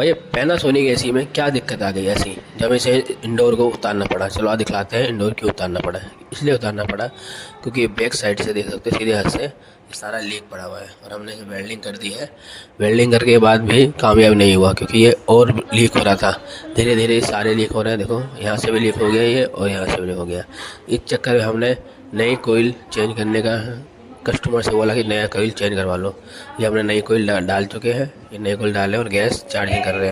भाई Panasonic AC में क्या दिक्कत आ गई ऐसी जब इसे इंडोर को उतारना पड़ा। चलो आज दिखलाते हैं इंडोर क्यों उतारना पड़ा। इसलिए उतारना पड़ा क्योंकि बैक साइड से देख सकते हो सीधे हाथ से ये सारा लीक पड़ा हुआ है और हमने इसे वेल्डिंग कर दी है। वेल्डिंग करके बाद भी कामयाब नहीं हुआ क्योंकि ये और लीक हो रहा था। धीरे धीरे सारे लीक हो रहे हैं। देखो यहाँ से भी लीक हो गया ये और यहाँ से भी लीक हो गया। इस चक्कर में हमने नई कोयल चेंज करने का कस्टमर से बोला कि नया कोयल चेंज करवा लो। ये हमने नई कोयल डाल चुके हैं। ये नई कोयल डाले और गैस चार्जिंग कर रहे हैं।